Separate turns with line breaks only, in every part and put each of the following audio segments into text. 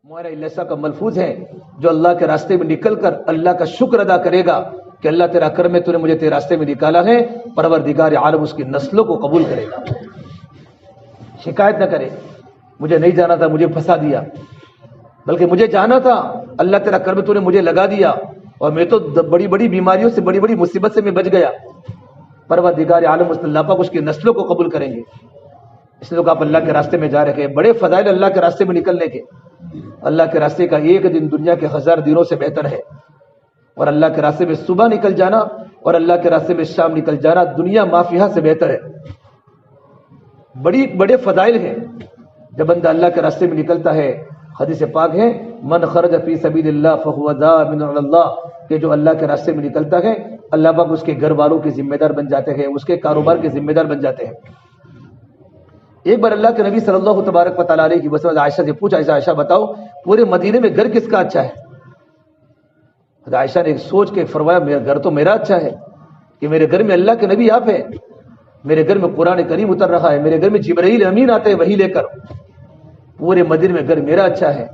ہمارا السا کا ملفوظ ہے، جو اللہ کے راستے میں نکل کر اللہ کا شکر ادا کرے گا کہ اللہ تیرا کرم ہے، تو نے مجھے تیرے راستے میں نکالا ہے، پروردگار عالم اس کی نسلوں کو قبول کرے گا۔ شکایت نہ کرے مجھے نہیں جانا تھا، مجھے پھنسا دیا، بلکہ مجھے جانا تھا، اللہ تیرا کرم تو نے مجھے لگا دیا، اور میں تو بڑی بڑی بیماریوں سے، بڑی بڑی مصیبت سے میں بچ گیا۔ پروردگار عالم اللہ پاک اس کی نسلوں کو قبول کریں گے۔ اس لیے آپ اللہ کے راستے میں جا رہے ہیں، بڑے فضائل اللہ کے راستے میں نکلنے کے۔ اللہ کے راستے کا ایک دن دنیا کے 1000 دنوں سے بہتر ہے، اور اللہ کے راستے میں صبح نکل جانا اور اللہ کے راستے میں شام نکل جانا دنیا مافیہ سے بہتر ہے۔ بڑے فضائل ہیں جب بندہ اللہ کے راستے میں نکلتا ہے۔ حدیث پاک ہے، من خرج فی سبیل اللہ فهو ضامن علی اللہ، کہ جو اللہ کے راستے میں نکلتا ہے اللہ پاک اس کے گھر والوں کے ذمہ دار بن جاتے ہیں، اس کے کاروبار کے ذمہ دار بن جاتے ہیں۔ ایک بار اللہ کے نبی صلی اللہ تبارک و تعالیٰ علیہ وسلم عائشہ سے پوچھا، عائشہ بتاؤ پورے مدینے میں گھر کس کا اچھا ہے؟ عائشہ نے ایک سوچ کے فرمایا، میرا گھر تو میرا اچھا ہے، کہ میرے گھر میں اللہ کے نبی آپ ہیں، میرے گھر میں قرآن کریم اتر رہا ہے، میرے گھر میں جبرائیل امین آتے ہیں وہی لے کر، پورے مدینے میں گھر میرا اچھا ہے۔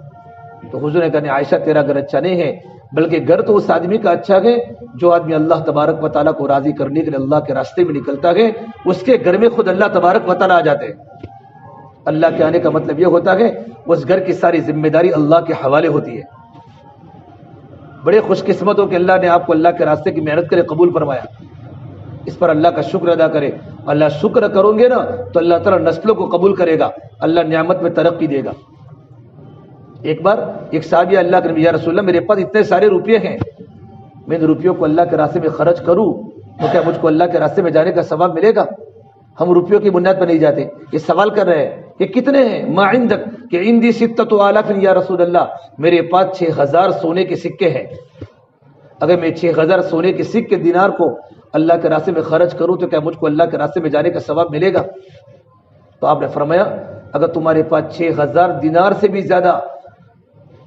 تو حضور نے کہا عائشہ تیرا گھر اچھا نہیں ہے، بلکہ گھر تو اس آدمی کا اچھا ہے جو آدمی اللہ تبارک و تعالیٰ کو راضی کرنے کے لیے اللہ کے راستے میں نکلتا ہے، اس کے گھر میں خود اللہ تبارک و تعالیٰ آ جاتے ہیں۔ اللہ کے آنے کا مطلب یہ ہوتا ہے اس گھر کی ساری ذمہ داری اللہ کے حوالے ہوتی ہے۔ بڑے خوش قسمت ہو کہ اللہ نے آپ کو اللہ کے راستے کی محنت کرے قبول فرمایا، اس پر اللہ کا شکر ادا کرے۔ اللہ شکر کرو گے نا تو اللہ تعالیٰ نسلوں کو قبول کرے گا، اللہ نعمت میں ترقی دے گا۔ ایک بار ایک صحابی اللہ کے نبی، یا رسول اللہ میرے پاس اتنے سارے روپے ہیں، میں ان روپیوں کو اللہ کے راستے میں خرچ کروں تو کیا مجھ کو اللہ کے راستے میں جانے کا ثواب ملے گا؟ ہم روپیوں کی بنیاد پر نہیں جاتے، یہ سوال کر رہے ہیں کہ کتنے ہیں؟ ما عندک، کہ عندی 6000 یا رسول اللہ، میرے پاس 6000 سونے کے سکے ہیں، اگر میں 6000 سونے کے سکے دینار کو اللہ کے راستے میں خرچ کروں تو کیا مجھ کو اللہ کے راستے میں جانے کا ثواب ملے گا؟ تو آپ نے فرمایا اگر تمہارے پاس 6000 دینار سے بھی زیادہ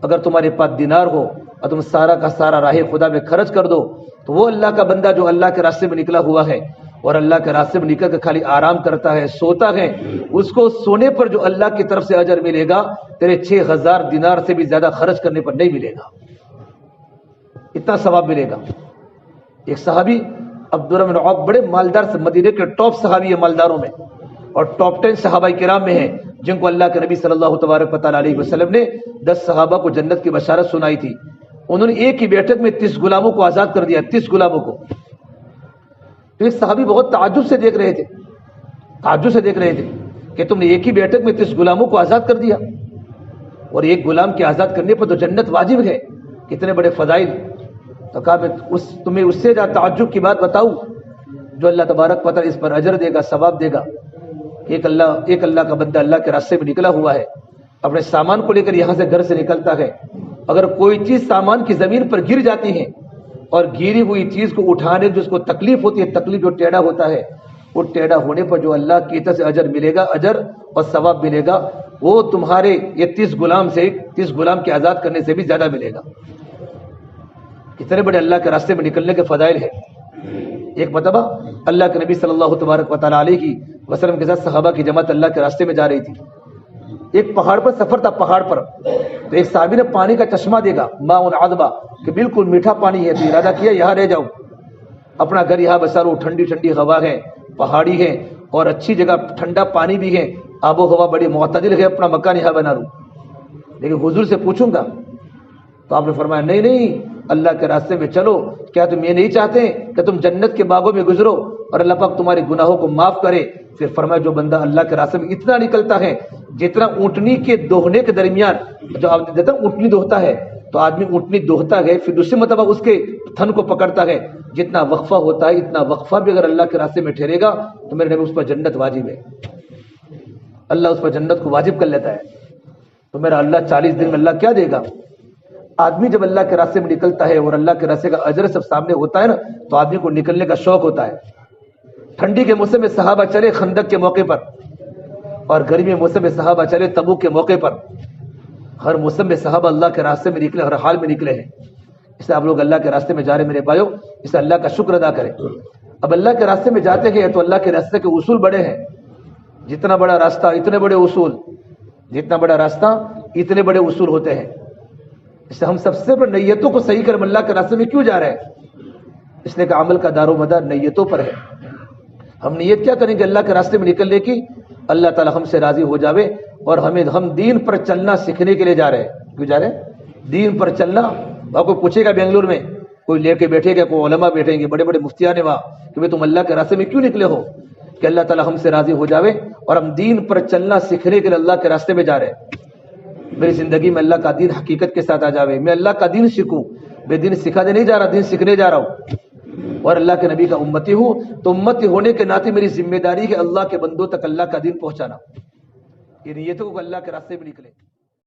اگر تمہارے پاس دینار ہو اور تم سارا کا سارا راہ خدا میں خرچ کر دو تو وہ اللہ کا بندہ جو اللہ کے راستے میں نکلا ہوا ہے اور اللہ کے راستے میں نکل کر خالی آرام کرتا ہے، سوتا ہے، اس کو سونے پر جو اللہ کی طرف سے اجر ملے گا تیرے 6000 دینار سے بھی زیادہ خرچ کرنے پر نہیں ملے گا، اتنا ثواب ملے گا۔ ایک صحابی عبدالرحمن بن عوف، بڑے مالدار سے، مدینے کے ٹاپ صحابی ہے مالداروں میں، اور ٹاپ 10 صحابہ کرام میں ہیں جن کو اللہ کے نبی صلی اللہ تبارک و تعالیٰ علیہ وسلم نے 10 صحابہ کو جنت کی بشارت سنائی تھی۔ انہوں نے ایک ہی بیٹھک میں 30 غلاموں کو آزاد کر دیا، 30 غلاموں کو۔ تو ایک صحابی بہت تعجب سے دیکھ رہے تھے کہ تم نے ایک ہی بیٹھک میں 30 غلاموں کو آزاد کر دیا، اور ایک غلام کے آزاد کرنے پر تو جنت واجب ہے، کتنے بڑے فضائل۔ تو کہا میں تمہیں اس سے زیادہ تعجب کی بات بتاؤں جو اللہ تبارک و تعالیٰ اس پر اجر دے گا، ثواب دے گا۔ ایک اللہ کا بندہ اللہ کے راستے میں نکلا ہوا ہے، اپنے سامان کو لے کر یہاں سے گھر سے نکلتا ہے، اگر کوئی چیز سامان کی زمین پر گر جاتی ہے اور گری ہوئی چیز کو اٹھانے جس کو تکلیف ہوتی ہے، تکلیف جو ٹیڑھا ہوتا ہے، وہ ٹیڑھا ہونے پر جو اللہ کی طرف سے اجر ملے گا، اجر اور ثواب ملے گا، وہ تمہارے یہ 30 غلام کے آزاد کرنے سے بھی زیادہ ملے گا۔ کتنے بڑے اللہ کے راستے میں نکلنے کے فضائل ہیں۔ ایک مرتبہ اللہ کے نبی صلی اللہ تبارک و تعالیٰ علیہ وسلم کے ساتھ صحابہ کی جماعت اللہ کے راستے میں جا رہی تھی۔ ایک پہاڑ پر سفر تھا، پہاڑ پر، تو ایک صحابی نے پانی کا چشمہ دیکھا، ماء عذبہ، کہ بالکل میٹھا پانی ہے، تو ارادہ کیا یہاں رہ جاؤ، اپنا گھر یہاں بسا لو، ٹھنڈی ٹھنڈی ہوا ہے، پہاڑی ہے اور اچھی جگہ، ٹھنڈا پانی بھی ہے، آب و ہوا بڑی معتدل ہے، اپنا مکان یہاں بنا لوں، لیکن حضور سے پوچھوں گا۔ تو آپ نے فرمایا نہیں، اللہ کے راستے میں چلو، کیا تم یہ نہیں چاہتے کہ تم جنت کے باغوں میں گزرو اور اللہ پاک تمہارے گناہوں کو معاف کرے؟ پھر فرمایا جو بندہ اللہ کے راستے میں اتنا نکلتا ہے جتنا اونٹنی کے دوہنے کے درمیان، جو آپ دیتا اونٹنی دوہتا ہے تو آدمی اونٹنی دوہتا ہے، پھر دوسرے مرتبہ اس کے تھن کو پکڑتا ہے، جتنا وقفہ ہوتا ہے اتنا وقفہ بھی اگر اللہ کے راستے میں ٹھہرے گا تو میرے نبی اس پر جنت واجب ہے، اللہ اس پر جنت کو واجب کر لیتا ہے۔ تو میرا اللہ 40 دن میں اللہ کیا دے گا؟ آدمی جب اللہ کے راستے میں نکلتا ہے اور اللہ کے راستے کا اجر سب سامنے ہوتا ہے نا تو آدمی کو نکلنے کا شوق ہوتا ہے۔ ٹھنڈی کے موسم میں صحابہ چلے خندق کے موقع پر، اور گرمی کے موسم میں صحابہ چلے تبوک کے موقع پر، ہر موسم میں صحابہ اللہ کے راستے میں نکلے، ہر حال میں نکلے ہیں۔ اس لیے آپ لوگ اللہ کے راستے میں جا رہے میرے بھائیو، اس لیے اللہ کا شکر ادا کریں۔ اب اللہ کے راستے میں جاتے ہیں تو اللہ کے راستے کے اصول بڑے ہیں، جتنا بڑا راستہ اتنے بڑے اصول، جتنا بڑا راستہ اتنے بڑے اصول ہوتے ہیں. اس سے ہم سب سے بڑے نیتوں کو صحیح کر ہم اللہ کے راستے میں کیوں جا رہے ہیں؟ اس لیے کہ عمل کا دار و مدار نیتوں پر ہے. ہم نیت کیا کریں گے اللہ کے راستے میں نکلنے کی؟ اللہ تعالی ہم سے راضی ہو جاوے اور ہم دین پر چلنا سیکھنے کے لیے جا رہے ہیں. کیوں جا رہے ہیں؟ دین پر چلنا. آپ کو پوچھے گا بنگلور میں کوئی لے کے بیٹھے گا، کوئی علماء بیٹھیں گے، بڑے بڑے مفتیان نے وہاں کہ بھائی تم اللہ کے راستے میں کیوں نکلے ہو؟ کہ اللہ تعالی ہم سے راضی ہو جاوے اور ہم دین پر چلنا سیکھنے کے لیے اللہ کے راستے میں جا رہے ہیں. میری زندگی میں اللہ کا دین حقیقت کے ساتھ آ جاوے، میں اللہ کا دین سیکھوں. میں دین سکھانے نہیں جا رہا، دین سیکھنے جا رہا ہوں اور اللہ کے نبی کا امتی ہوں. تو امتی ہونے کے ناطے میری ذمہ داری ہے اللہ کے بندوں تک اللہ کا دین پہنچانا. یہ نیتوں کو اللہ کے راستے میں نکلے.